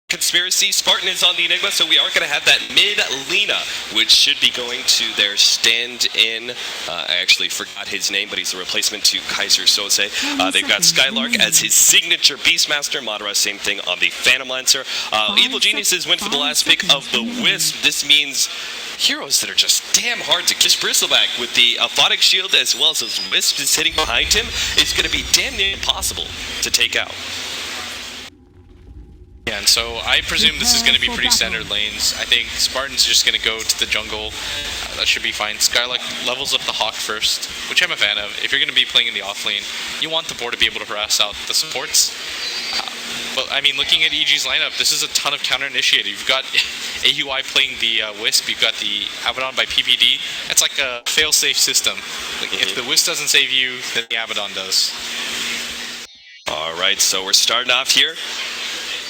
Conspiracy. Spartan is on the Enigma, so we are going to have that mid-Lena, which should be going to their stand-in. I actually forgot his name, but he's the replacement to Kaiser Sose. They've got Skylark as his signature Beastmaster. Madara, same thing on the Phantom Lancer. Evil Geniuses went for the last pick of the Wisp. This means heroes that are just damn hard to kill. Bristleback with the Aphotic Shield as well as his Wisp is hitting behind him is going to be damn near impossible to take out. Yeah, and so I presume this is going to be pretty standard lanes. I think Spartan's just going to go to the jungle. That should be fine. Skylark levels up the Hawk first, which I'm a fan of. If you're going to be playing in the off lane, you want the board to be able to harass out the supports. But, I mean, looking at EG's lineup, this is a ton of counter-initiated. You've got AUI playing the Wisp, you've got the Abaddon by PPD. It's like a fail-safe system. Like, if the Wisp doesn't save you, then the Abaddon does. Alright, so we're starting off here.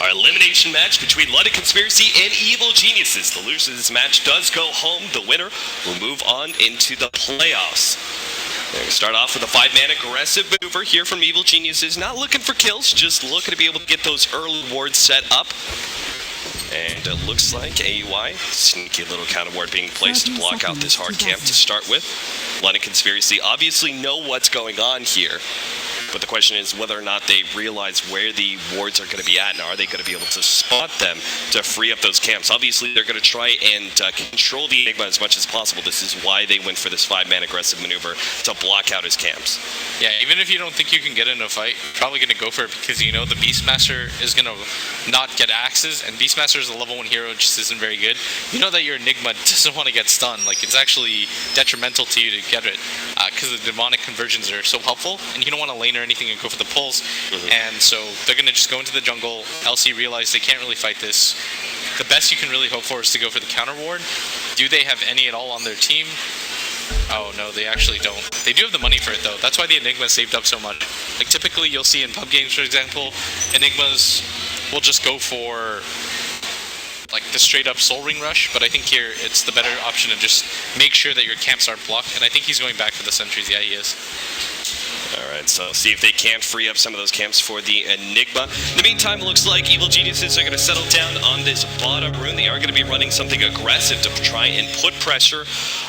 Our elimination match between London Conspiracy and Evil Geniuses. The loser of this match does go home. The winner will move on into the playoffs. They're going to start off with a 5-man aggressive maneuver here from Evil Geniuses. Not looking for kills, just looking to be able to get those early wards set up. And it looks like AUI, sneaky little counter ward being placed to block out this hard camp to start with. London Conspiracy obviously know what's going on here. But the question is whether or not they realize where the wards are going to be at, and are they going to be able to spot them to free up those camps. Obviously, they're going to try and control the Enigma as much as possible. This is why they went for this 5-man aggressive maneuver to block out his camps. Yeah, even if you don't think you can get in a fight, you're probably going to go for it because you know the Beastmaster is going to not get axes, and Beastmaster is a level 1 hero, just isn't very good. You know that your Enigma doesn't want to get stunned. Like, it's actually detrimental to you to get it because the demonic conversions are so helpful, and you don't want to lane or anything and go for the pulls. And so they're going to just go into the jungle. LC realize they can't really fight this. The best you can really hope for is to go for the counter ward. Do they have any at all on their team? Oh no, they actually don't. They do have the money for it though. That's why the Enigma saved up so much. Like typically you'll see in pub games, for example, Enigmas will just go for like the straight up Soul Ring rush, but I think here it's the better option to just make sure that your camps aren't blocked, and I think he's going back for the sentries. Yeah, he is. Alright, so see if they can't free up some of those camps for the Enigma. In the meantime, it looks like Evil Geniuses are going to settle down on this bottom rune. They are going to be running something aggressive to try and put pressure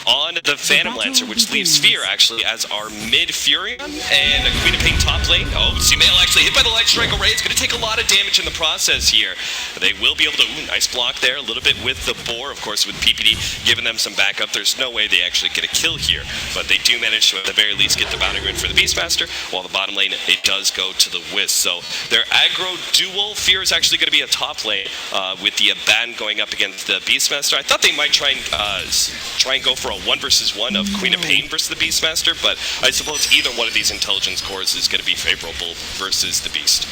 on the Phantom Lancer, which leaves Sphere actually as our mid-Furion. And a Queen of Pain top lane. Oh, Sumail actually hit by the Light Strike Array. It's going to take a lot of damage in the process here. They will be able to, nice block there, a little bit with the Boar, of course, with PPD giving them some backup. There's no way they actually get a kill here, but they do manage to at the very least get the bounty rune for the Beastmaster, while the bottom lane, it does go to the Wisp. So their aggro duel, Fear is actually going to be a top lane with the Abaddon going up against the Beastmaster. I thought they might try and go for a 1 versus 1 of Queen of Pain versus the Beastmaster, but I suppose either one of these intelligence cores is going to be favorable versus the Beast.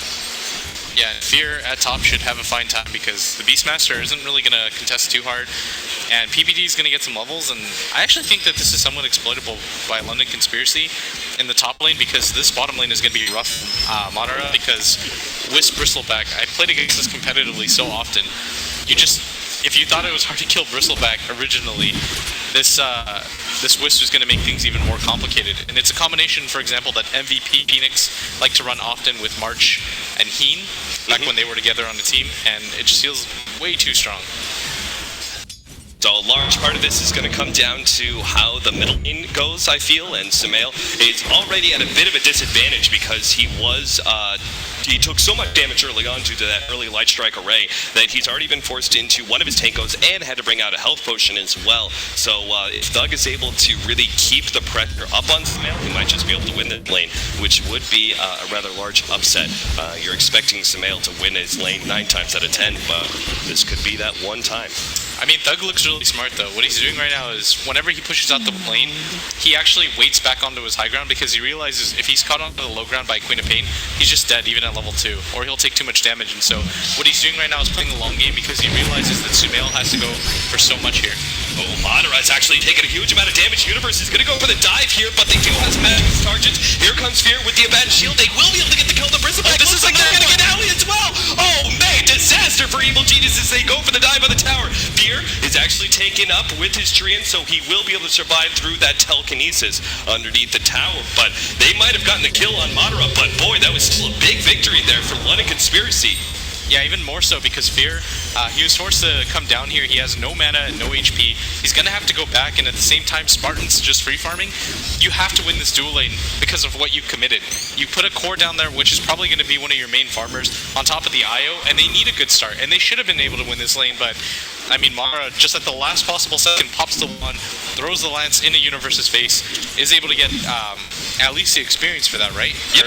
Yeah, Fear at top should have a fine time because the Beastmaster isn't really going to contest too hard, and PPD is going to get some levels, and I actually think that this is somewhat exploitable by London Conspiracy in the top lane because this bottom lane is going to be rough Madara because Wisp Bristleback, I played against this competitively so often. If you thought it was hard to kill Bristleback originally, this Wisp is going to make things even more complicated. And it's a combination, for example, that MVP Phoenix like to run often with March and Heen, back when they were together on the team, and it just feels way too strong. So a large part of this is going to come down to how the middle lane goes, I feel, and Sumail is already at a bit of a disadvantage because he took so much damage early on due to that early Light Strike Array that he's already been forced into one of his tankos and had to bring out a health potion as well. So if Thug is able to really keep the pressure up on Sumail, he might just be able to win the lane, which would be a rather large upset. You're expecting Sumail to win his lane 9 times out of 10, but this could be that one time. I mean, Thug looks really smart though. What he's doing right now is whenever he pushes out the lane, he actually waits back onto his high ground because he realizes if he's caught onto the low ground by Queen of Pain, he's just dead even at level 2, or he'll take too much damage. And so what he's doing right now is playing the long game because he realizes that Sumail has to go for so much here. Oh, Madara's actually taking a huge amount of damage. Universe is going to go for the dive here, but they do have some magic targets. Here comes Fear with the Abaddon Shield. They will be able to get the kill on the Bristleback. This is like they're going to get Alley as well. Oh, man, disaster for Evil Geniuses. They go for the dive on the tower. Fear is actually taken up with his Treant, so he will be able to survive through that telekinesis underneath the tower. But they might have gotten the kill on Madara, but boy, that was still a big victory there for London Conspiracy. Yeah, even more so because Fear, he was forced to come down here. He has no mana and no HP. He's going to have to go back, and at the same time, Spartan's just free farming. You have to win this dual lane because of what you committed. You put a core down there, which is probably going to be one of your main farmers, on top of the IO, and they need a good start. And they should have been able to win this lane, but I mean, Mara, just at the last possible second, pops the one, throws the lance into Universe's face, is able to get at least the experience for that, right? Yep.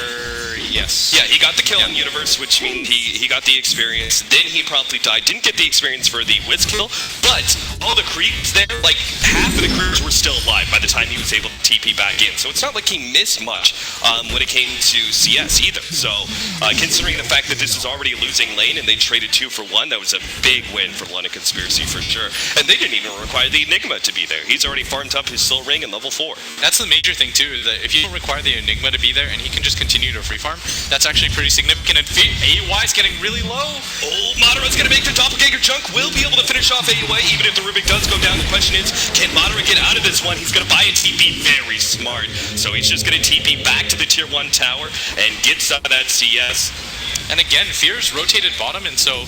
Yes. Yeah, he got the kill on Universe, which means he got the experience. Then he promptly died. Didn't get the experience for the Wiz kill, but all the creeps there, like half of the creeps were still alive by the time he was able to TP back in. So it's not like he missed much when it came to CS either. So considering the fact that this was already a losing lane and they traded 2 for 1, that was a big win for London Conspiracy for sure. And they didn't even require the Enigma to be there. He's already farmed up his Soul Ring in level 4. That's the major thing too, is that if you don't require the Enigma to be there and he can just continue to free farm, that's actually pretty significant. And AUI is getting really low. Oh, Madara's gonna make the Doppelganger Chunk, will be able to finish off AUI even if the Rubik does go down. The question is, can Madara get out of this one? He's gonna buy a TP, very smart. So he's just gonna TP back to the tier 1 tower and get some of that CS. And again, Fear's rotated bottom, and so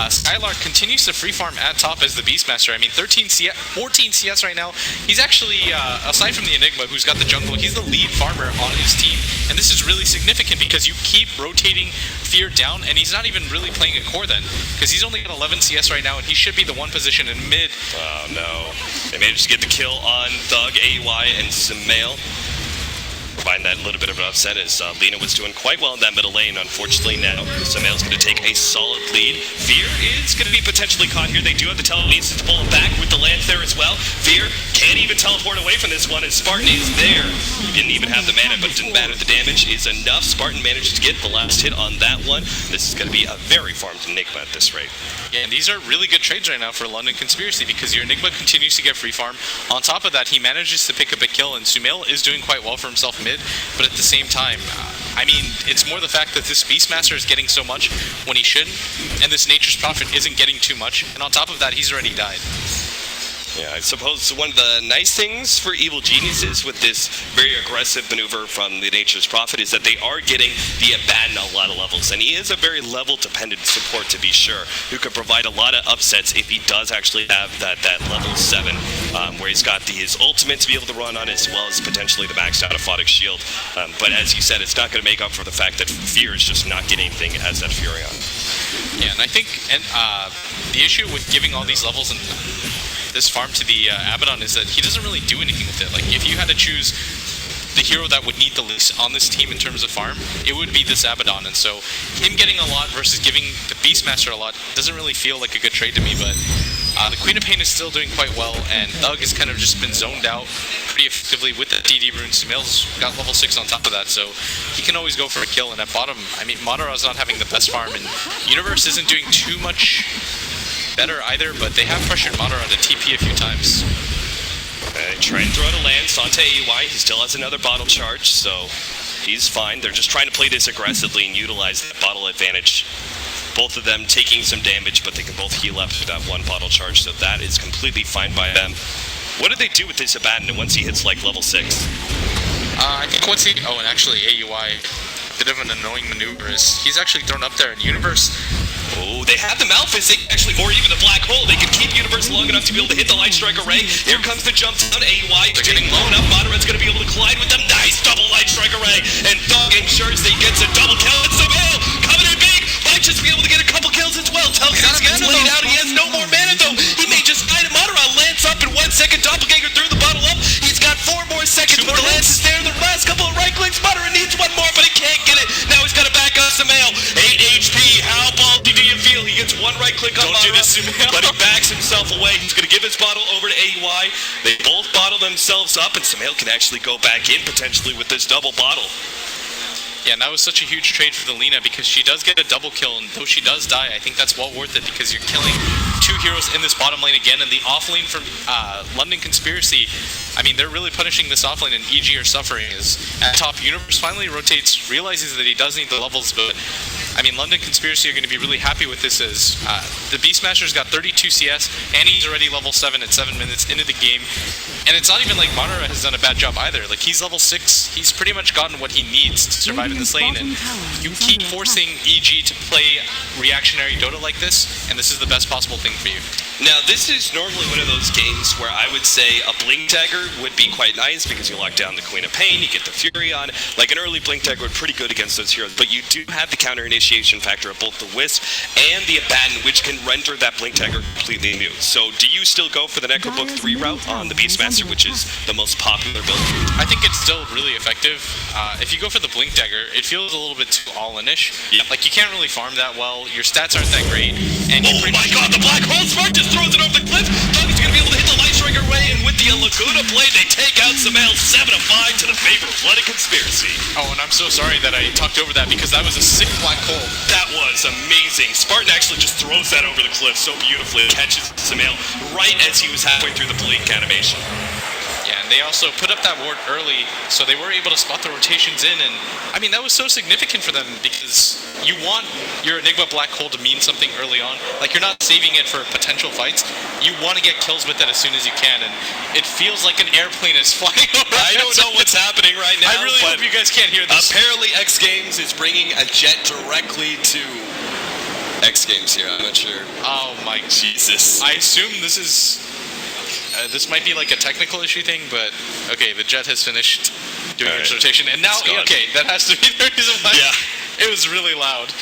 Skylark continues to free farm at top as the Beastmaster. I mean, 14 CS right now. He's actually, aside from the Enigma, who's got the jungle, he's the lead farmer on his team. And this is really significant because you keep rotating Fear down, and he's not even really playing a core then, because he's only got 11 CS right now, and he should be the one position in mid. Oh no. They managed to get the kill on Thug, AUI, and Sumail. Find that a little bit of an upset as Lina was doing quite well in that middle lane. Unfortunately now, Sumail's going to take a solid lead. Fear is going to be potentially caught here. They do have the telekinesis to pull him back with the lance there as well. Fear can't even teleport away from this one as Spartan is there. He didn't even have the mana, but it didn't matter. The damage is enough. Spartan managed to get the last hit on that one. This is going to be a very farmed Enigma at this rate. Yeah, and these are really good trades right now for London Conspiracy because your Enigma continues to get free farm. On top of that, he manages to pick up a kill, and Sumail is doing quite well for himself mid, but at the same time, I mean, it's more the fact that this Beastmaster is getting so much when he shouldn't, and this Nature's Prophet isn't getting too much, and on top of that, he's already died. Yeah, I suppose one of the nice things for Evil Geniuses with this very aggressive maneuver from the Nature's Prophet is that they are getting the Abaddon on a lot of levels, and he is a very level-dependent support to be sure, who could provide a lot of upsets if he does actually have that level 7, where he's got his ultimate to be able to run on as well as potentially the maxed out Aphotic Shield. But as you said, it's not going to make up for the fact that Fear is just not getting anything as that Furion. Yeah, and I think the issue with giving all these levels and this farm to the Abaddon is that he doesn't really do anything with it. Like, if you had to choose the hero that would need the least on this team in terms of farm, it would be this Abaddon. And so him getting a lot versus giving the Beastmaster a lot doesn't really feel like a good trade to me, but the Queen of Pain is still doing quite well, and Thug has kind of just been zoned out pretty effectively with the DD rune. Sumail's got level 6 on top of that, so he can always go for a kill. And at bottom, I mean, Madara's not having the best farm, and Universe isn't doing too much better either, but they have pressured Madara to TP a few times. Try and throw out a lance onto AUI. He still has another bottle charge, so he's fine. They're just trying to play this aggressively and utilize that bottle advantage. Both of them taking some damage, but they can both heal up with that one bottle charge, so that is completely fine by them. What do they do with this Abaddon once he hits like level 6? I think once he... Oh, and actually AUI, a bit of an annoying maneuver is he's actually thrown up there in Universe. Oh, they have the Malphysic, actually, or even the Black Hole. They can keep Universe long enough to be able to hit the Light Strike Array. Here comes the jump down. AUI is getting blown up. Madara's going to be able to collide with them. Nice double Light Strike Array. And Thug ensures they gets a double kill. It's Sumail coming in big. Might just be able to get a couple kills as well. Telkins gets laid out. He has no more mana, though. He may just die to Madara. Lance up in 1 second. Doppelganger threw the bottle up. He's got 4 more seconds, but the Lance is there. The last couple of right clicks. Madara needs one more, but he can't get it. Now he's got to back up Sumail. 8 HP. How ballsy do you feel? He gets one right click on Madara, but he backs himself away. He's going to give his bottle over to AUI. They both bottle themselves up, and Sumail can actually go back in potentially with this double bottle. Yeah, and that was such a huge trade for the Lina because she does get a double kill, and though she does die, I think that's well worth it because you're killing 2 heroes in this bottom lane again, and the off lane from London Conspiracy, I mean, they're really punishing this off lane, and EG are suffering. Is at top, Universe finally rotates, realizes that he does need the levels, but I mean, London Conspiracy are going to be really happy with this as the Beastmaster's got 32 CS, and he's already level 7 at 7 minutes into the game. And it's not even like Monera has done a bad job either. Like, he's level 6, he's pretty much gotten what he needs to survive in this lane, and you keep forcing EG to play reactionary Dota like this, and this is the best possible thing for you. Now, this is normally one of those games where I would say a Blink Dagger would be quite nice because you lock down the Queen of Pain, you get the Fury on. Like, an early Blink Dagger would pretty good against those heroes, but you do have the counter initiation factor of both the Wisp and the Abaddon, which can render that Blink Dagger completely immune. So, do you still go for the Necrobook 3 route on the Beastmaster, which is the most popular build? I think it's still really effective. If you go for the Blink Dagger, it feels a little bit too all-in-ish. Yeah. Like, you can't really farm that well, your stats aren't that great, and Oh my god, the Black Hole Spark just throws it over the cliff! Doggy's gonna be able to hit the Light Striker away, and with the Laguna Blade, they take out Samel 7-5 to the favor of Bloody Conspiracy. Oh, and I'm so sorry that I talked over that because that was a sick black hole. That was amazing. Spartan actually just throws that over the cliff so beautifully. It catches Samel right as he was halfway through the Blink animation. Yeah, and they also put up that ward early, so they were able to spot the rotations in, and I mean, that was so significant for them because you want your Enigma Black Hole to mean something early on. Like, you're not saving it for potential fights. You want to get kills with it as soon as you can, and it feels like an airplane is flying over. I don't know what's happening right now. I really hope you guys can't hear this. Apparently, X Games is bringing a jet directly to X Games here. I'm not sure. Oh my Jesus. I assume this is... this might be like a technical issue thing, but okay, the jet has finished doing its rotation, and now, okay, that has to be the reason why. Yeah. It was really loud.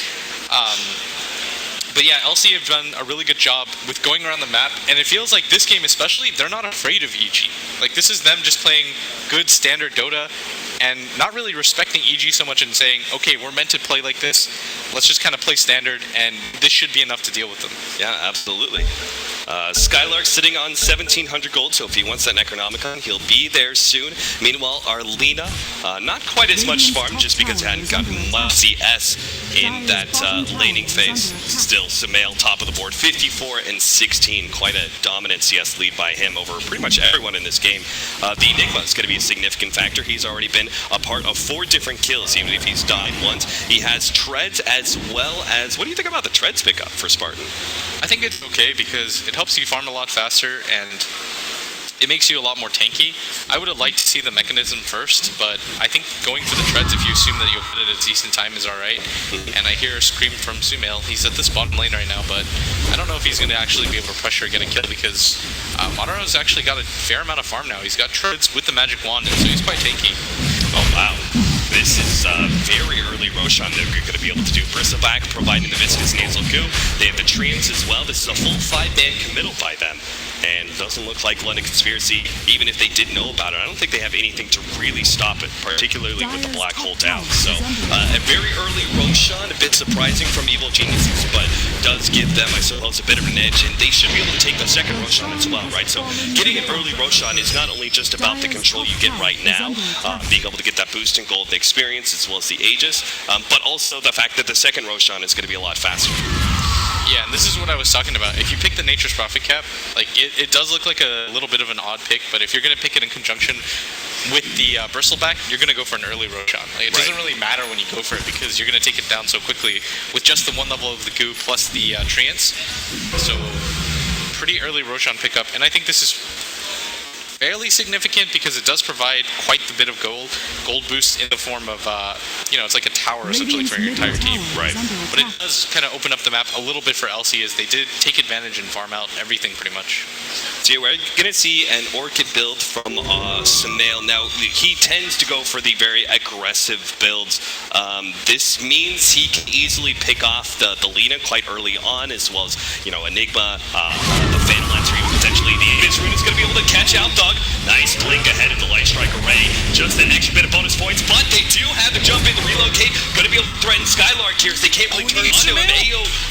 But yeah, LC have done a really good job with going around the map, and it feels like this game especially, they're not afraid of EG. Like, this is them just playing good standard Dota, and not really respecting EG so much and saying, okay, we're meant to play like this, let's just kind of play standard, and this should be enough to deal with them. Yeah, absolutely. Skylark sitting on 1,700 gold, so if he wants that Necronomicon, he'll be there soon. Meanwhile, Arlena, not quite as much farm just because it hadn't gotten much CS in that laning phase. Still, Samael top of the board, 54 and 16, quite a dominant CS lead by him over pretty much everyone in this game. The Enigma is going to be a significant factor. He's already been a part of 4 different kills, even if he's died once. He has treads as well as... What do you think about the treads pickup for Spartan? I think it's okay because it helps you farm a lot faster and it makes you a lot more tanky. I would have liked to see the mechanism first, but I think going for the treads, if you assume that you'll hit it at a decent time, is alright. And I hear a scream from Sumail. He's at this bottom lane right now, but I don't know if he's going to actually be able to pressure get a kill because Monaro's actually got a fair amount of farm now. He's got treads with the magic wand, and so he's quite tanky. Oh, wow. This is very early Roshan. They're going to be able to do Bristleback, providing the Viscous Nasal Goo. They have the Treants as well. This is a full 5-man committal by them. And it doesn't look like London Conspiracy, even if they did know about it, I don't think they have anything to really stop it, particularly with the Black Hole down. So, a very early Roshan, a bit surprising from Evil Geniuses, but does give them, I suppose, a bit of an edge, and they should be able to take the second Roshan as well, right? So, getting an early Roshan is not only just about the control you get right now, being able to get that boost in gold, the experience, as well as the Aegis, but also the fact that the second Roshan is going to be a lot faster. Yeah, and this is what I was talking about. If you pick the Nature's Prophet Cap, like it does look like a little bit of an odd pick, but if you're going to pick it in conjunction with the Bristleback, you're going to go for an early Roshan. Like, it doesn't really matter when you go for it because you're going to take it down so quickly with just the 1 level of the goo plus the Treants. So, pretty early Roshan pickup, and I think this is fairly significant because it does provide quite the bit of gold boost in the form of, it's like a tower essentially for your entire team. Right. But it does kind of open up the map a little bit for LC as they did take advantage and farm out everything pretty much. So we're going to see an Orchid build from Sumail. Now, he tends to go for the very aggressive builds. This means he can easily pick off the Lina quite early on, as well as, Enigma, the Phantom Lancer, even potentially the Aegis Rune is going to be able to catch out Dog. Nice blink ahead of the Light Strike Array. Just an extra bit of bonus points, but they do have to jump in to relocate. Going to be able to threaten Skylark here, as they can't really turn onto him.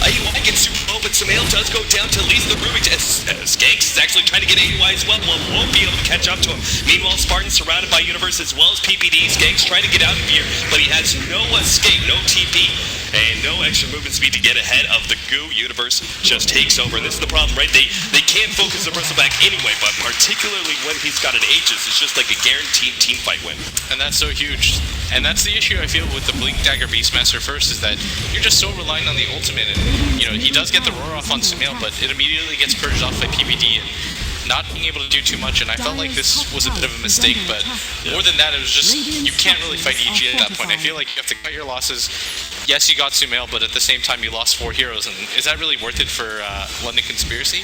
AOI gets super low, but Sumail does go down to at least the Rubik. Skanks is actually trying to get AOI as well, won't be able to catch up to him. Meanwhile, Spartan surrounded by Universe as well as PPD. Skanks trying to get out of here, but he has no escape, no TP, and no extra movement speed to get ahead of the goo. Universe just takes over, and this is the problem, right? They can't focus the bristleback anyway, but particularly when he's got an Aegis, it's just like a guaranteed team fight win. And that's so huge. And that's the issue I feel with the Blink Dagger Beastmaster first, is that you're just so reliant on the ultimate, and you know, he does get the roar off on Sumail, but it immediately gets purged off by PBD, and not being able to do too much, and I felt like this was a bit of a mistake, but more than that, it was just, you can't really fight EG at that point. I feel like you have to cut your losses. Yes, you got Sumail, but at the same time, you lost 4 heroes, and is that really worth it for London Conspiracy?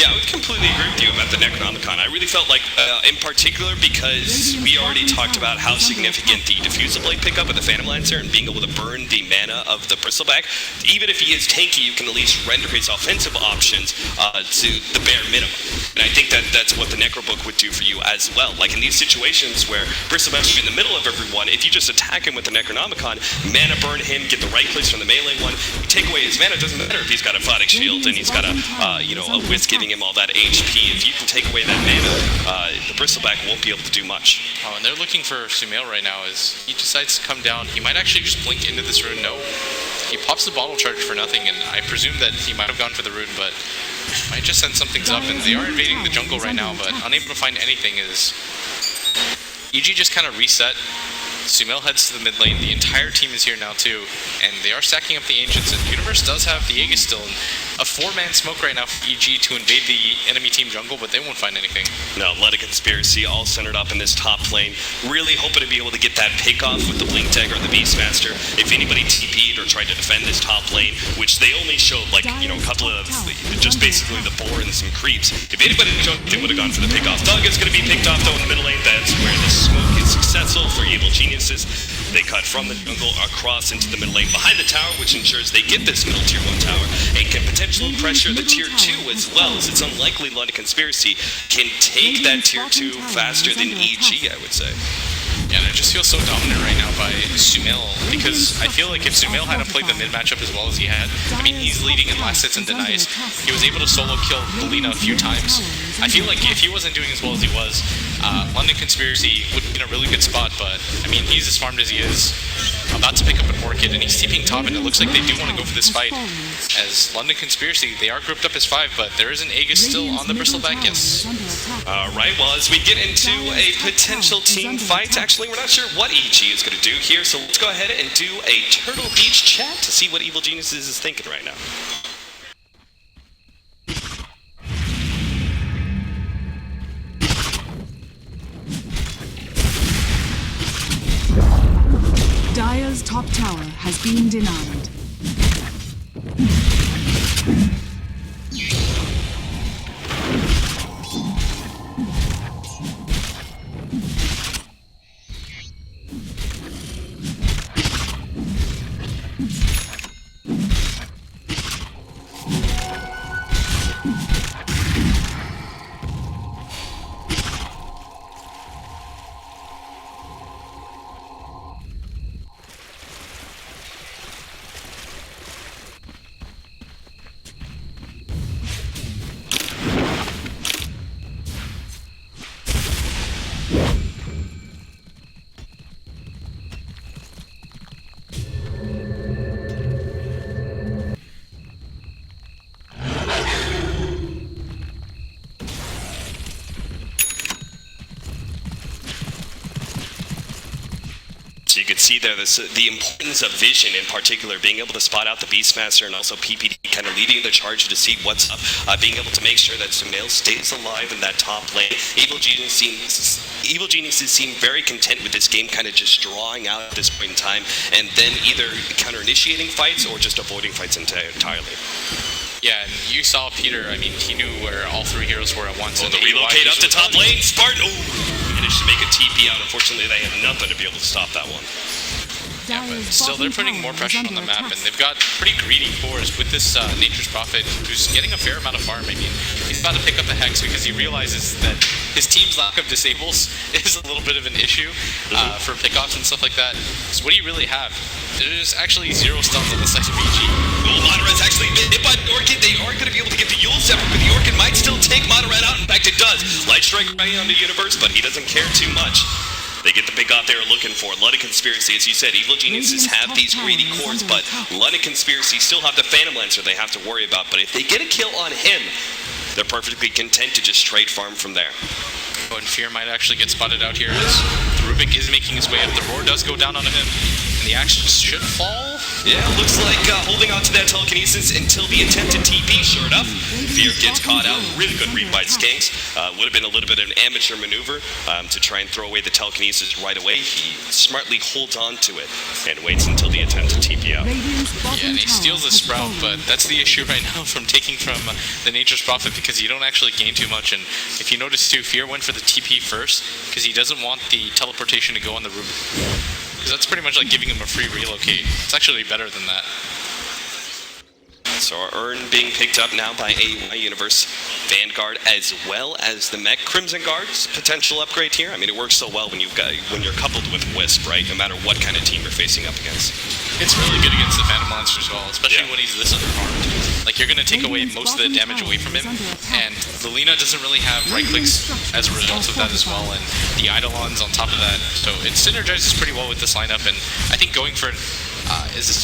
Yeah, I would completely agree with you about the Necronomicon. I really felt like, in particular, because we already talked about how significant the Diffusal Blade pickup with the Phantom Lancer and being able to burn the mana of the Bristleback, even if he is tanky, you can at least render his offensive options to the bare minimum. And I think that's what the Necrobook would do for you as well. Like in these situations where Bristleback is in the middle of everyone, if you just attack him with the Necronomicon, mana burn him, get the right place from the melee one, you take away his mana, it doesn't matter if he's got a Photic Shield and he's got a Wisp giving him all that HP. If you can take away that mana, the Bristleback won't be able to do much. Oh, and they're looking for Sumail right now as he decides to come down. He might actually just blink into this rune. No. He pops the bottle charge for nothing, and I presume that he might have gone for the rune, but might just send some things up, and they are invading the jungle right now, but unable to find anything as EG just kind of reset. Sumail heads to the mid lane. The entire team is here now too, and they are stacking up the Ancients, and Universe does have the Aegis still, and a 4-man smoke right now for EG to invade the enemy team jungle, but they won't find anything. No, London Conspiracy all centered up in this top lane, really hoping to be able to get that pick off with the Blink Dagger or the Beastmaster. If anybody TP'd or tried to defend this top lane, which they only showed like, you know, a couple of, just basically the boar and some creeps. If anybody showed, they would have gone for the pick off. Thug is going to be picked off though in the middle lane. That's where the smoke is successful for Evil Geniuses. They cut from the jungle across into the middle lane behind the tower, which ensures they get this middle tier 1 tower and can potentially pressure the tier 2 as well, as it's unlikely London Conspiracy can take that tier 2 faster than EG, I would say. Yeah, and I just feel so dominant right now by Sumail, because I feel like if Sumail hadn't played the mid matchup as well as he had, I mean, he's leading in last hits and denies. He was able to solo kill Belina a few times. I feel like if he wasn't doing as well as he was, London Conspiracy would be in a really good spot, but I mean, he's as farmed as he is, about to pick up an Orchid, and he's TPing top, and it looks like they do want to go for this fight, as London Conspiracy, they are grouped up as 5, but there is an Aegis still on the Bristleback, yes. Alright, well, as we get into a potential team fight, actually, we're not sure what EG is going to do here, so let's go ahead and do a Turtle Beach chat to see what Evil Geniuses is thinking right now. Dire's top tower has been denied. So you could see there the importance of vision in particular, being able to spot out the Beastmaster and also PPD kind of leading the charge to see what's up, being able to make sure that Sumail stays alive in that top lane. Evil Geniuses seem very content with this game kind of just drawing out at this point in time and then either counter-initiating fights or just avoiding fights entirely. Yeah, and you saw Peter, I mean, he knew where all 3 heroes were at once. Oh, the relocate up to top lane, Spartan, managed to make a TP out. Unfortunately, they had nothing to be able to stop that one. Yeah, but still, they're putting more pressure on the map, and they've got pretty greedy cores with this Nature's Prophet, who's getting a fair amount of farm. I mean, he's about to pick up a Hex because he realizes that his team's lack of disables is a little bit of an issue for pickoffs and stuff like that. So what do you really have? There's actually 0 stuns on the side of EG. Well, Monorad's actually hit by the Orchid. They are going to be able to get the Yule Scepter, but the Orchid might still take Monorad out. In fact, it does. Light Strike right onto Universe, but he doesn't care too much. They get the big off they were looking for. London Conspiracy, as you said, Evil Geniuses have these greedy cores, but London Conspiracy still have the Phantom Lancer they have to worry about. But if they get a kill on him, they're perfectly content to just trade farm from there. Oh, and Fear might actually get spotted out here as the Rubik is making his way up. The roar does go down on him, and the action should fall. Yeah, looks like holding on to that telekinesis until the attempted TP. Sure enough, Fear gets caught out. Really good read by Skanks. Would have been a little bit of an amateur maneuver to try and throw away the telekinesis right away. He smartly holds on to it and waits until the attempted TP out. Yeah, and he steals the Sprout, but that's the issue right now from taking from the Nature's Prophet, because you don't actually gain too much. And if you notice too, Fear went for the TP first because he doesn't want the teleportation to go on the Rubik. Because that's pretty much like giving him a free relocate. It's actually better than that. So our Urn being picked up now by AY Universe, Vanguard, as well as the Mech. Crimson Guard's potential upgrade here. I mean, it works so well when you're coupled with Wisp, right? No matter what kind of team you're facing up against. It's really good against the Phantom Lancer as well, especially when he's this underarmed. Like, you're going to take away most of the damage away from him, and Lilina doesn't really have right clicks as a result of that as well, and the Eidolon's on top of that. So it synergizes pretty well with this lineup, and I think going for it is a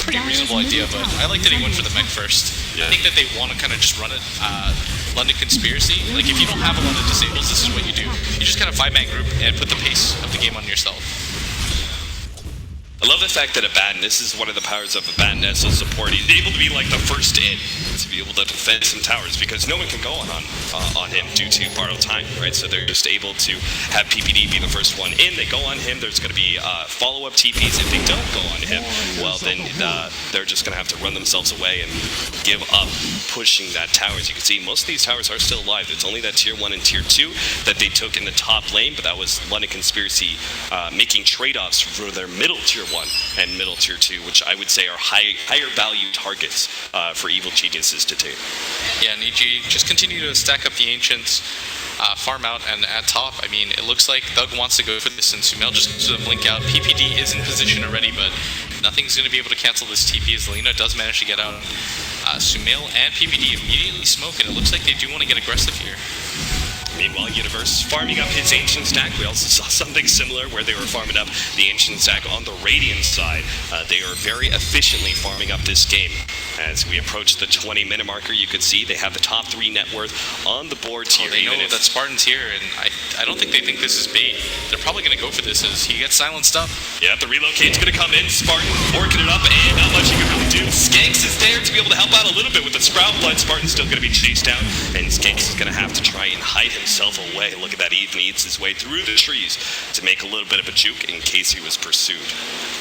pretty reasonable idea, but I like that he went for the Mech first. I think that they want to kind of just run it London Conspiracy. Like, if you don't have a lot of disables, this is what you do. You just kind of 5-man group and put the pace of the game on yourself. I love the fact that Abaddon, this is one of the powers of Abaddon as a support. He's able to be like the first in to be able to defend some towers because no one can go on him due to borrowed time, right? So they're just able to have PPD be the first one in. They go on him. There's going to be follow-up TPs. If they don't go on him, well, then they're just going to have to run themselves away and give up pushing that tower. As you can see, most of these towers are still alive. It's only that tier 1 and tier 2 that they took in the top lane, but that was London Conspiracy making trade-offs for their middle tier 1 and middle tier 2, which I would say are higher value targets for Evil Geniuses to take. Yeah, and EG just continue to stack up the Ancients, farm out, and at top, I mean, it looks like Thug wants to go for this, and Sumail just needs to blink out. PPD is in position already, but nothing's going to be able to cancel this TP as Lina does manage to get out. Sumail and PPD immediately smoke, and it looks like they do want to get aggressive here. Meanwhile, Universe farming up his Ancient stack. We also saw something similar where they were farming up the Ancient stack on the Radiant side. They are very efficiently farming up this game. As we approach the 20-minute marker, you could see they have the top 3 net worth on the board here. They know that Spartan's here, and I don't think they think this is bait. They're probably going to go for this as he gets silenced up. Yeah, the relocate's going to come in. Spartan working it up, and not much you can really do. Skanks is there to be able to help out a little bit with the Sprout Blood. Spartan's still going to be chased down, and Skanks is going to have to try and hide himself away. Look at that, he even eats his way through the trees to make a little bit of a juke in case he was pursued.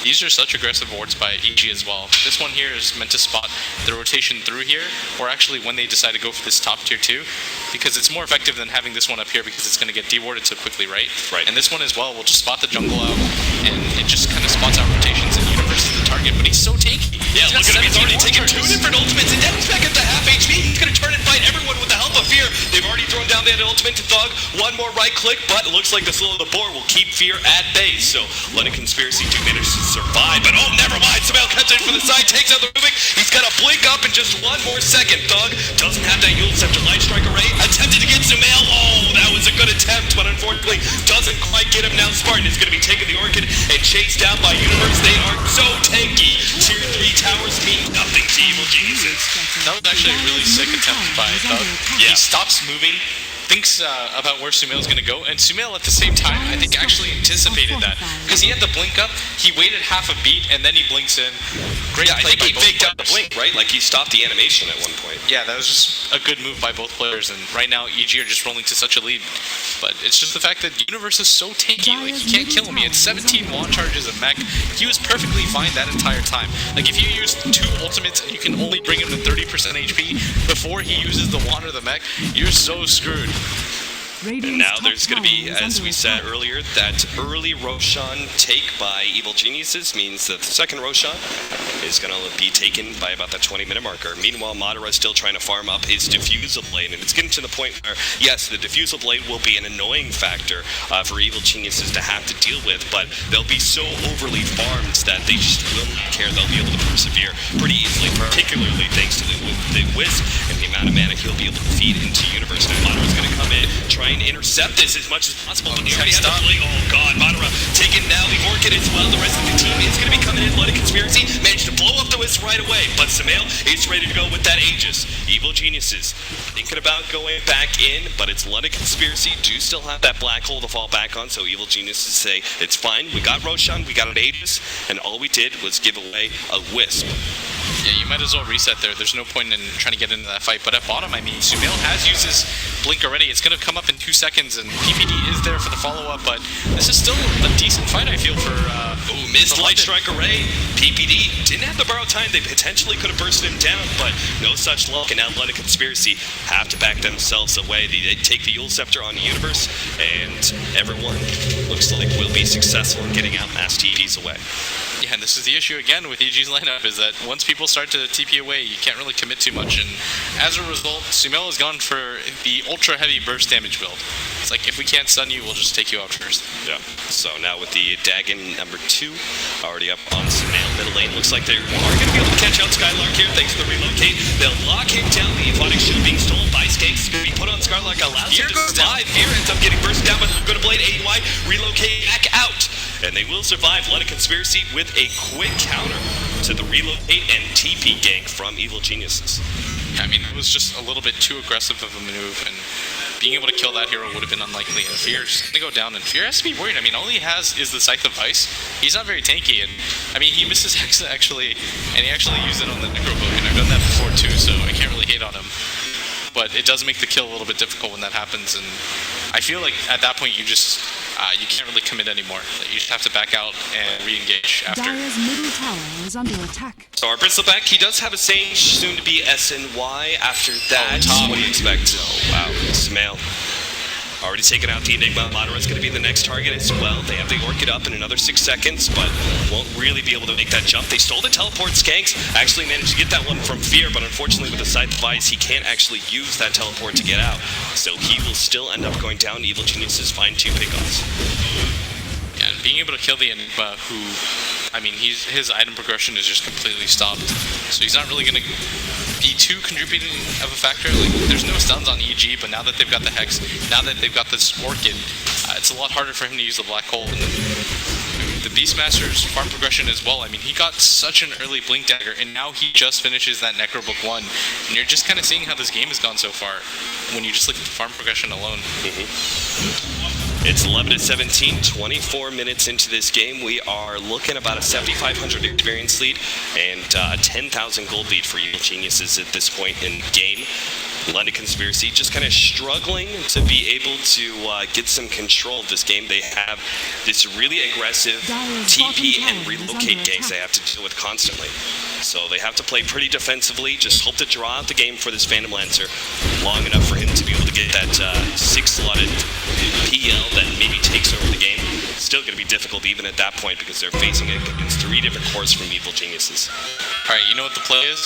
These are such aggressive wards by EG as well. This one here is meant to spot the rotation through here, or actually when they decide to go for this top tier 2, because it's more effective than having this one up here because it's going to get dewarded so quickly, right? Right. And this one as well will just spot the jungle out, and it just kind of spots out rotations, and Universe is the target, but he's so tanky. Yeah, look at him, he's already taken 2 different ultimates, and now he's back up to half HP. He's going to turn and fight everyone with the help of Fear. They've already thrown down that ultimate to Thug. One more right click, but it looks like the slow of the board will keep Fear at bay. So London Conspiracy do manage to survive, but oh, never mind. Sumail cuts in from the side, takes out the Rubik. He's got to blink up in just 1 more second. Thug doesn't have that Yule Scepter Light Strike array. Attempted to get Sumail. Oh, that was a good attempt, but unfortunately doesn't quite get him. Now Spartan is going to be taking the Orchid and chased down by Universe. They are so tanky. Tier 3 towers mean nothing to Evil Geniuses. That was actually a really sick attempt by Thug. Yeah. He stops moving, thinks about where Sumail's going to go, and Sumail at the same time, I think, actually anticipated that. Because he had the blink up, he waited half a beat, and then he blinks in. Great Yeah, I play think he by both faked out the players. blink, right? Like he stopped the animation at one point. Yeah, that was just a good move by both players, and right now EG are just rolling to such a lead. But it's just the fact that Universe is so tanky, like you can't kill him. He had 17 wand charges of mech. He was perfectly fine that entire time. Like if you use 2 ultimates and you can only bring him to 30% HP before he uses the wand or the mech, you're so screwed. And now there's going to be, as we said earlier, that early Roshan take by Evil Geniuses means that the second Roshan is going to be taken by about the 20-minute marker. Meanwhile, Madara is still trying to farm up his Diffusal Blade, and it's getting to the point where, yes, the Diffusal Blade will be an annoying factor for Evil Geniuses to have to deal with, but they'll be so overly farmed that they just will not care. They'll be able to persevere pretty easily, particularly thanks to the Wisp and the amount of mana he'll be able to feed into Universe. Now, Madara's going to come in, try try and intercept this as much as possible, but they tech already have stop. the play. Oh god, Madara taking now the Orchid as well. The rest of the team is going to be coming in. Bloody Conspiracy managed to blow up the Wisp right away, but Sumail is ready to go with that Aegis. Evil Geniuses thinking about going back in, but it's Bloody Conspiracy do still have that black hole to fall back on, so Evil Geniuses say, it's fine, we got Roshan, we got an Aegis, and all we did was give away a Wisp. Yeah, you might as well reset there. There's no point in trying to get into that fight. But at bottom, I mean, Sumail has used his blink already. It's going to come up in 2 seconds, and PPD is there for the follow-up. But this is still a decent fight, I feel, for... Missed Light Strike Array. PPD didn't have the borrow time. They potentially could have bursted him down, but no such luck. And now Bloody Conspiracy have to back themselves away. They take the Yule Scepter on the Universe, and everyone looks like will be successful in getting out mass TPs away. Yeah, and this is the issue again with EG's lineup, is that once people start to TP away, you can't really commit too much, and as a result, Sumail has gone for the ultra heavy burst damage build. It's like, if we can't stun you, we'll just take you out first. Yeah, so now with the Dagon number 2 already up on Sumail middle lane, looks like they are going to be able to catch out Skylark here thanks to the relocate. They'll lock him down. The Aphotic should being stolen by Skanks. Going to be put on Skylark, allows him to survive. Fear ends up getting bursted down, but good blade AY, relocate back out. And they will survive. Bloody Conspiracy with a quick counter to the relocate and TP gank from Evil Geniuses. I mean, it was just a little bit too aggressive of a move, and being able to kill that hero would have been unlikely. And Fear's going to go down, and Fear has to be worried. I mean, all he has is the Scythe of Ice. He's not very tanky, and I mean, he misses Hexa actually, and he actually used it on the Necrobook, and I've done that before too, so I can't really hate on him. But it does make the kill a little bit difficult when that happens, and I feel like at that point you just you can't really commit anymore. You just have to back out and re-engage after. Dire's middle tower is under attack. So our Bristleback, he does have a Sage, soon to be SNY. After that, what do you expect? Oh wow, Sumail already taken out the Enigma. Madara's going to be the next target as well. They have the Orchid up in another 6 seconds, but won't really be able to make that jump. They stole the teleport. Skanks actually managed to get that one from Fear, but unfortunately with the Scythe of Ice, he can't actually use that teleport to get out. So he will still end up going down. Evil Geniuses find 2 pickoffs. Yeah, and being able to kill the Enigma, who, I mean, his item progression is just completely stopped. So he's not really going to be too contributing of a factor. Like, there's no stuns on EG, but now that they've got the Hex, now that they've got this Orchid, it's a lot harder for him to use the Black Hole. And the Beastmaster's farm progression as well. I mean, he got such an early Blink Dagger, and now he just finishes that Necrobook 1. And you're just kind of seeing how this game has gone so far when you just look at the farm progression alone. It's 11-17, 24 minutes into this game. We are looking about a 7,500 experience lead and a 10,000 gold lead for Evil Geniuses at this point in the game. Bloody Conspiracy just kind of struggling to be able to get some control of this game. They have this really aggressive TP and relocate ganks they have to deal with constantly. So they have to play pretty defensively, just hope to draw out the game for this Phantom Lancer long enough for him to be able to get that 6-slotted PL that maybe takes over the game. Still going to be difficult even at that point because they're facing it against 3 different cores from Evil Geniuses. Alright, you know what the play is?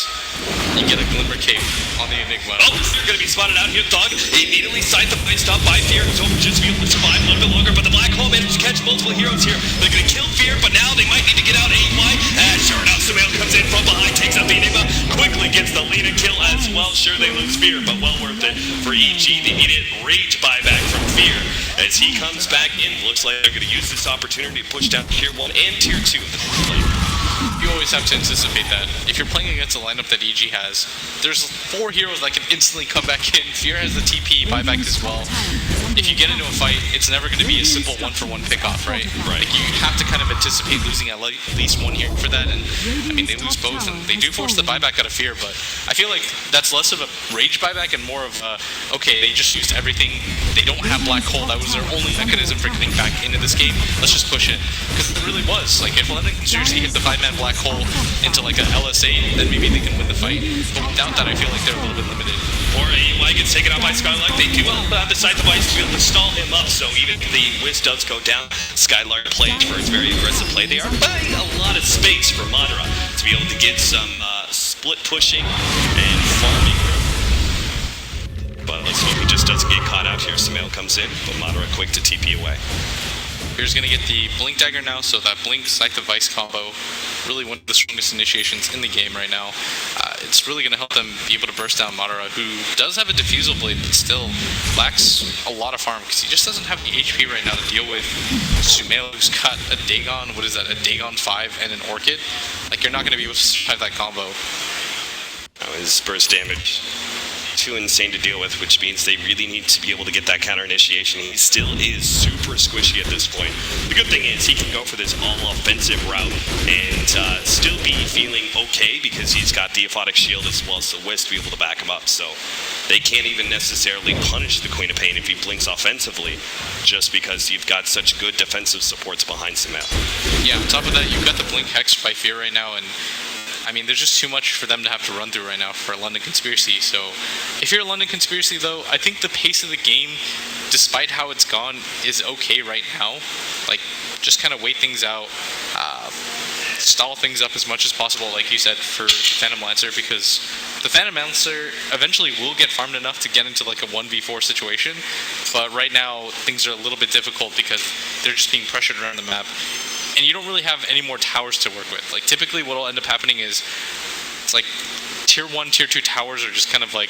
You get a Glimmer Cape on the Enigma. Oh, they're going to be spotted out here. Dog immediately Scythe the Ice stopped by Fear, who's hoping just to be able to survive a little bit longer, but the Black Hole managed to catch multiple heroes here. They're going to kill Fear, but now they might need to get out AY. And sure enough, Sumail comes in from behind, takes out the Enigma, quickly gets the lead and kill as well. Sure, they lose Fear, but well worth it for EG. The immediate rage buyback from Fear as he comes back in. Looks like they're going to use this opportunity to push down Tier 1 and Tier 2 of the play. You always have to anticipate that. If you're playing against a lineup that EG has, there's 4 heroes that can instantly come back in. Fear has the TP buyback as well. If you get into a fight, it's never going to be a simple 1-for-1 pickoff, right? Like, you have to kind of anticipate losing at least 1 hero for that, and I mean, they lose both, and they do force the buyback out of Fear, but I feel like that's less of a rage buyback and more of a, okay, they just used everything, they don't have Black Hole, that was their only mechanism for getting back into this game, let's just push it. Because it really was, like, if London seriously hit the 5-man Black Hole into like a LSA, then maybe they can win the fight, but without that, I feel like they're a little bit limited. Or AY gets taken out by Skylark. They do have the Scythe of Ice to be able to stall him up, so even if the Wiz does go down, Skylark plays for his very aggressive play. They are buying a lot of space for Madara to be able to get some split pushing and farming room. But let's hope he just doesn't get caught out here. Sumail comes in, but Madara quick to TP away. Here's going to get the Blink Dagger now, so that Blink Scythe of Ice combo, really one of the strongest initiations in the game right now. it's really going to help them be able to burst down Madara, who does have a Diffusal Blade, but still lacks a lot of farm, because he just doesn't have the HP right now to deal with Sumail, who's got a Dagon, what is that, a Dagon 5 and an Orchid. Like, you're not going to be able to survive that combo. His burst damage, too insane to deal with, which means they really need to be able to get that counter initiation. He still is super squishy at this point. The good thing is he can go for this all-offensive route and still be feeling okay, because he's got the Aphotic Shield as well as the Wisp to be able to back him up. So they can't even necessarily punish the Queen of Pain if he blinks offensively, just because you've got such good defensive supports behind Sumail. Yeah, on top of that, you've got the Blink Hex by Fear right now, and I mean, there's just too much for them to have to run through right now for London Conspiracy. So if you're a London Conspiracy, though, I think the pace of the game, despite how it's gone, is okay right now. Like, just kind of wait things out, stall things up as much as possible, like you said, for the Phantom Lancer, because the Phantom Lancer eventually will get farmed enough to get into like a 1v4 situation, but right now things are a little bit difficult because they're just being pressured around the map. And you don't really have any more towers to work with. Like, typically what will end up happening is, it's like, tier 1, tier 2 towers are just kind of like,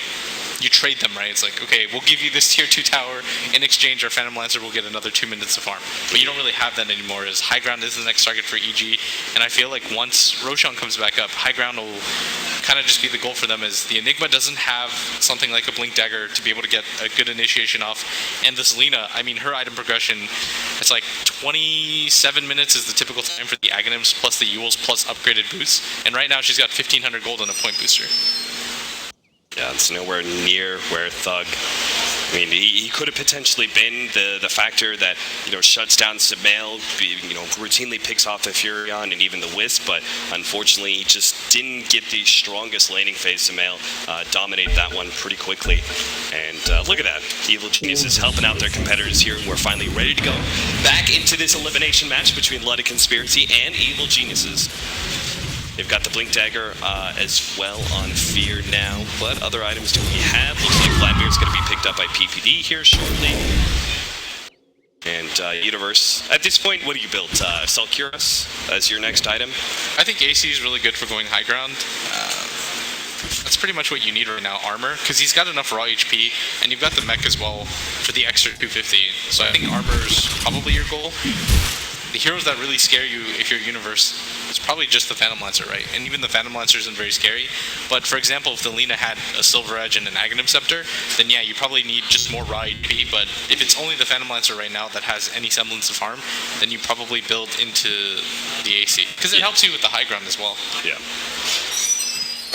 you trade them, right? It's like, okay, we'll give you this tier 2 tower, in exchange our Phantom Lancer will get another 2 minutes of farm. But you don't really have that anymore, as high ground is the next target for EG, and I feel like once Roshan comes back up, high ground will kind of just be the goal for them, as the Enigma doesn't have something like a Blink Dagger to be able to get a good initiation off, and this Lina, I mean, her item progression, it's like 27 minutes is the typical time for the Aghanims plus the Ewels plus upgraded boots, and right now she's got 1500 gold and a point booster. Yeah, it's nowhere near where Thug. I mean, he could have potentially been the factor that, you know, shuts down Sumail, you know, routinely picks off the Furion and even the Wisp, but unfortunately he just didn't get the strongest laning phase. Sumail dominated that one pretty quickly. And look at that. Evil Genius is helping out their competitors here, and we're finally ready to go back into this elimination match between London Conspiracy and Evil Geniuses. They've got the Blink Dagger as well on Fear now. What other items do we have? Looks like Vladimir's going to be picked up by PPD here shortly. And Universe, at this point, what do you build? Sulcurus as your next item? I think AC is really good for going high ground. That's pretty much what you need right now, armor, because he's got enough raw HP, and you've got the mech as well for the extra 250. So I think armor's probably your goal. The heroes that really scare you if you're Universe, it's probably just the Phantom Lancer, right? And even the Phantom Lancer isn't very scary. But for example, if the Lina had a Silver Edge and an Aghanim Scepter, then yeah, you probably need just more raw HP. But if it's only the Phantom Lancer right now that has any semblance of harm, then you probably build into the AC, because it helps you with the high ground as well. Yeah.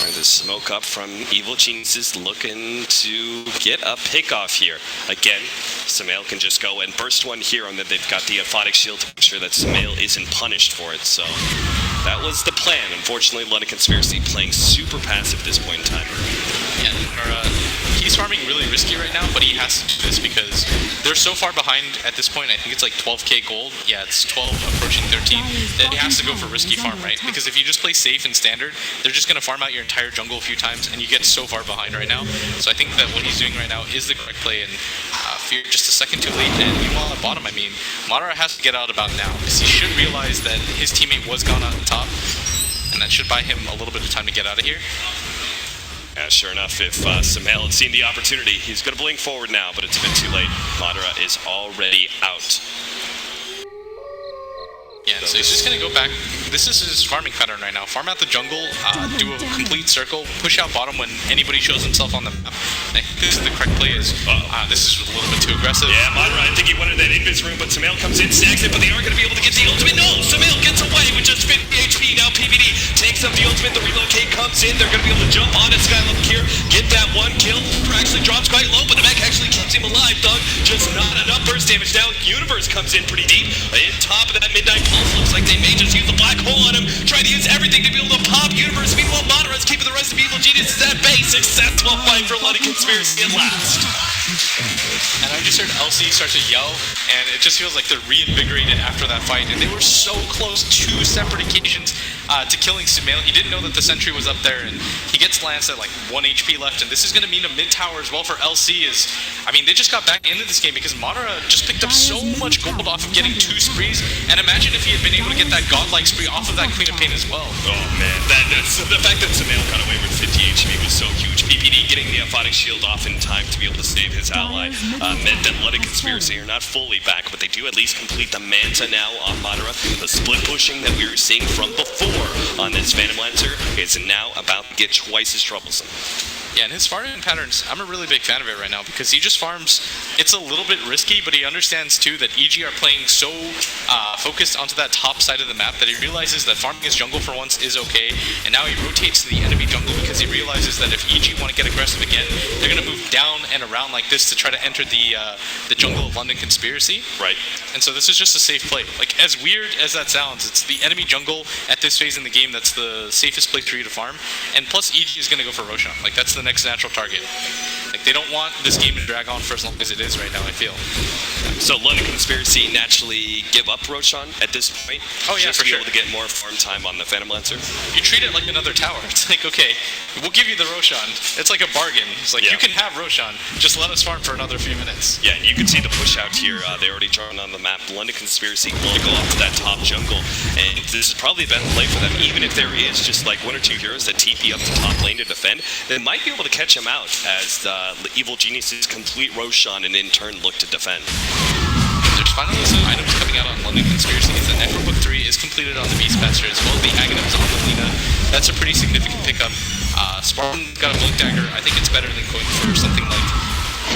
The smoke up from Evil Geniuses looking to get a pick off here. Again, Sumail can just go and burst one here, and then they've got the Aphotic Shield to make sure that Sumail isn't punished for it. So that was the plan. Unfortunately, London Conspiracy playing super passive at this point in time. Yeah, he's farming really risky right now, but he has to do this because they're so far behind at this point. I think it's like 12k gold. Yeah, it's 12 approaching 13. That he has to go for risky farm, right? Because if you just play safe and standard, they're just going to farm out your entire jungle a few times, and you get so far behind right now. So I think that what he's doing right now is the correct play, and Fear just a second too late. And meanwhile at bottom, I mean, Madara has to get out about now, because he should realize that his teammate was gone on top, and that should buy him a little bit of time to get out of here. Yeah, sure enough, if Sumail had seen the opportunity, he's going to blink forward now, but it's a bit too late. Madara is already out. Yeah, so he's just going to go back. This is his farming pattern right now. Farm out the jungle, do a complete circle, push out bottom when anybody shows himself on the map. I think this is the correct play. This is a little bit too aggressive. Yeah, Madara, I think he wanted that invis room, but Sumail comes in, stacks it, but they aren't going to be able to get the ultimate. No, Sumail gets away with just 50 HP. Now PVD takes up the ultimate. The relocate comes in. They're going to be able to jump on it. Skylook here, get that one kill. Actually drops quite low, but the mech actually keeps him alive. Thug, just not enough burst damage. Now Universe comes in pretty deep. In top of that Midnight Pulse, looks like they may just use the black hole on him. Try to use everything to be able to pop Universe. Meanwhile, Madara's keeping the rest of Evil Geniuses at bay. Successful fight for London Conspiracy at last. And I just heard LC start to yell, and it just feels like they're reinvigorated after that fight. And they were so close 2 separate occasions to killing Sumail. He didn't know that the sentry was up there, and he gets lanced at like 1 HP left, and this is going to mean a mid tower as well for LC. I mean, they just got back into this game because Madara just picked up so much gold off of getting 2 sprees, and imagine if he had been able to get that godlike spree off of that Queen of Pain as well. Oh man, that's the fact that Sumail got away with 50 HP was so huge. PPD getting the Aphotic Shield off in time to be able to save his ally meant that Blood and Conspiracy are not fully back, but they do at least complete the Manta now on Madara. The split pushing that we were seeing from before on this Phantom Lancer is now about to get twice as troublesome. Yeah, and his farming patterns, I'm a really big fan of it right now because he just farms. It's a little bit risky, but he understands too that EG are playing so focused onto that top side of the map that he realizes that farming his jungle for once is okay, and now he rotates to the enemy jungle because he realizes that if EG want to get aggressive again, they're going to move down and around like this to try to enter the jungle of London Conspiracy. Right. And so this is just a safe play. Like, as weird as that sounds, it's the enemy jungle at this phase in the game that's the safest place for you to farm, and plus EG is going to go for Roshan. Like, that's the next natural target. Like, they don't want this game to drag on for as long as it is right now, I feel. So London Conspiracy naturally give up Roshan at this point. Oh yeah, just for to be sure. able to get more farm time on the Phantom Lancer. You treat it like another tower. It's like, okay, we'll give you the Roshan. It's like a bargain. It's like, Yeah. you can have Roshan, just let us farm for another few minutes. Yeah, and you can see the push out here. They already drawn on the map. London Conspiracy will go off to that top jungle, and this is probably the best play for them. Even if there is just like 1 or 2 heroes that TP up to top lane to defend, they might be able to catch him out as the Evil Geniuses complete Roshan and in turn look to defend. There's finally some items coming out on London Conspiracy. The Necrobook 3 is completed on the Beastmaster as well as the Aghanims on the Lina. That's a pretty significant pickup. Spartan got a Blink Dagger. I think it's better than going for something like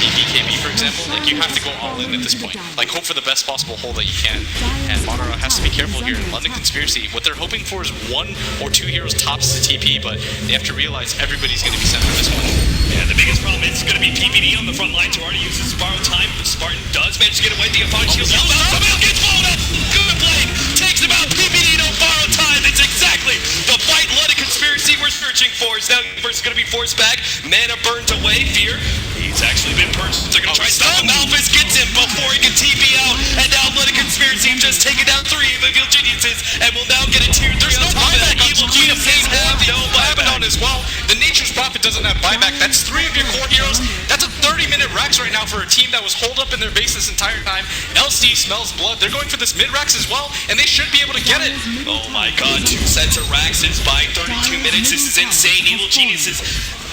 the BKB, for example. Like, you have to go all in at this point. Like, hope for the best possible hole that you can. And Madara has to be careful here. In London Conspiracy, what they're hoping for is 1 or 2 heroes tops the TP, but they have to realize everybody's going to be sent for this one. Yeah, the biggest problem is going to be PPD on the front line to already use his borrowed time. The Spartan does manage to get away. The Aphotic Shield Sumail gets blown up. Good play. Takes him out. PPD no borrowed time. It's exactly the fight London Conspiracy we're searching for. Now Universe is going to be forced back. Mana burnt away. Fear. He's actually been purchased. They're going to try to stop him. Malphus gets him before he can TP out. And now London Conspiracy just taken down 3 of the Evil Geniuses and will now get a tier 3 There's on no top of that. buyback. Evil Geniuses have no buyback. As well. The Nature's Prophet doesn't have buyback. That's 3 of your core heroes. That's a 30-minute Rax right now for a team that was holed up in their base this entire time. LC smells blood. They're going for this mid-Rax as well, and they should be able to get it. Oh my god, 2 sets of Raxes by 32 minutes. This is insane. Evil Geniuses.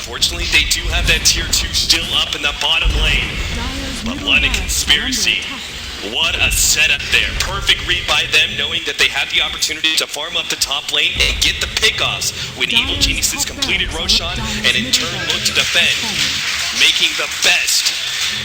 Fortunately, they do have that tier 2 still up in the bottom lane. But London Conspiracy, what a setup there. Perfect read by them, knowing that they had the opportunity to farm up the top lane and get the pickoffs when Evil Geniuses completed Roshan and in turn looked to defend. Making the best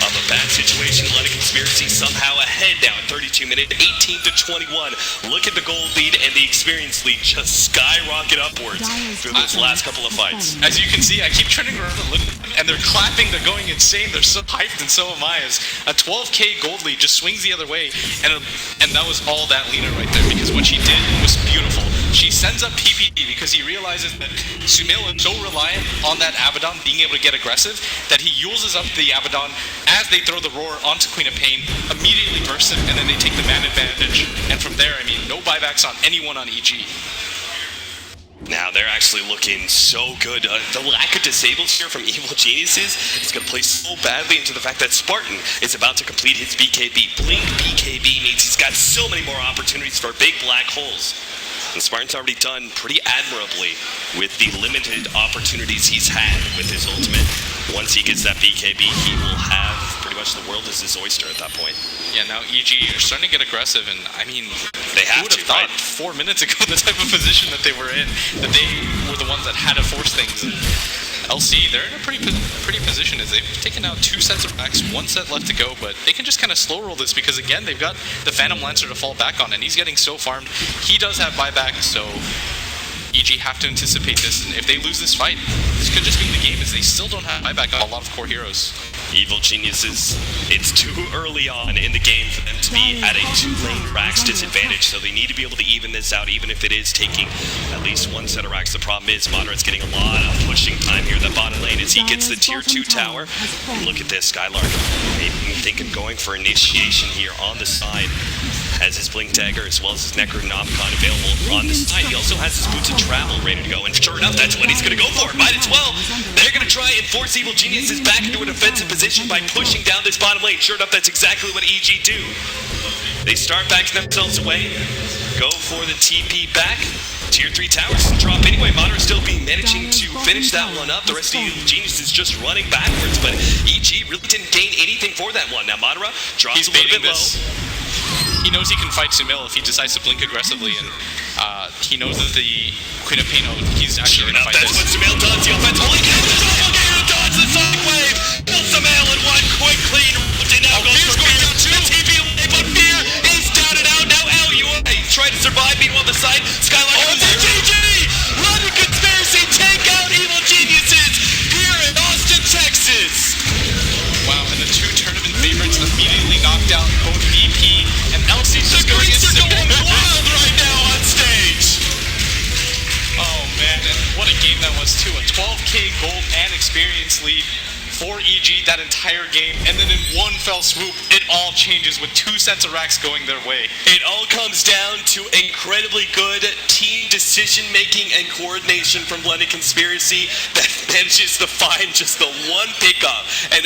of a bad situation. London Conspiracy somehow ahead now at 32 minutes, 18 to 21. Look at the gold lead and the experience lead just skyrocket upwards through those last couple of fights. As you can see, I keep turning around and looking, and they're clapping, they're going insane, they're so hyped, and so am I, as a 12k gold lead just swings the other way, and that was all that Lina right there, because what she did was beautiful. She sends up PPD because he realizes that Sumail is so reliant on that Abaddon being able to get aggressive that he uses up the Abaddon as they throw the roar onto Queen of Pain, immediately bursts him, and then they take the man advantage. And from there, I mean, no buybacks on anyone on EG. Now they're actually looking so good. The lack of disables here from Evil Geniuses is going to play so badly into the fact that Spartan is about to complete his BKB. Blink BKB means he's got so many more opportunities for big black holes. And Spartan's already done pretty admirably with the limited opportunities he's had with his ultimate. Once he gets that BKB, he will have pretty much the world as his oyster at that point. Yeah, now EG are starting to get aggressive, and I mean, They who have would to, have thought right? 4 minutes ago the type of position that they were in, that they were the ones that had to force things. And LC, they're in a pretty position as they've taken out 2 sets of racks, 1 set left to go, but they can just kind of slow roll this because, again, they've got the Phantom Lancer to fall back on, and he's getting so farmed. He does have buyback, so EG have to anticipate this, and if they lose this fight, this could just be the game, as they still don't have buyback on a lot of core heroes. Evil Geniuses, it's too early on in the game for them to be at a 2-lane Rax disadvantage, so they need to be able to even this out, even if it is taking at least 1 set of Rax. The problem is Moderate's getting a lot of pushing time here in the bottom lane as he gets the tier 2 tower. And look at this, Skylark maybe thinking going for initiation here on the side. has his Blink Dagger as well as his Necronomicon available on the side. He also has his Boots of Travel ready to go, and sure enough, that's what he's going to go for. Might as well. They're going to try and force Evil Geniuses back into an offensive position by pushing down this bottom lane. Sure enough, that's exactly what EG do. They start backing themselves away, go for the TP back. Tier 3 towers drop anyway. Madara still managing to finish that one up. The rest of Evil Geniuses just running backwards, but EG really didn't gain anything for that one. Now Madara drops a little bit low. He knows he can fight Sumail if he decides to blink aggressively, and he knows that the Queen of Pain, he's actually going to fight that's this. That's what Sumail does. The offense holding down the doppelganger, dodge the sonic wave. Kills Sumail in one quick clean. Now goes for Fear. The TP away, but Fear is down and out. Now LUA trying to survive. Meanwhile, the side Skyline comes in. GG! London Conspiracy take out Evil Geniuses here in Austin, Texas. Wow, and the two tournament favorites immediately knocked out both VP and LC's just going wild right now on stage. Oh man, and what a game that was too. A 12k gold and experience lead for EG that entire game, and then in one fell swoop, it all changes with 2 sets of racks going their way. It all comes down to incredibly good team decision making and coordination from London Conspiracy that manages to find just the one pickup. And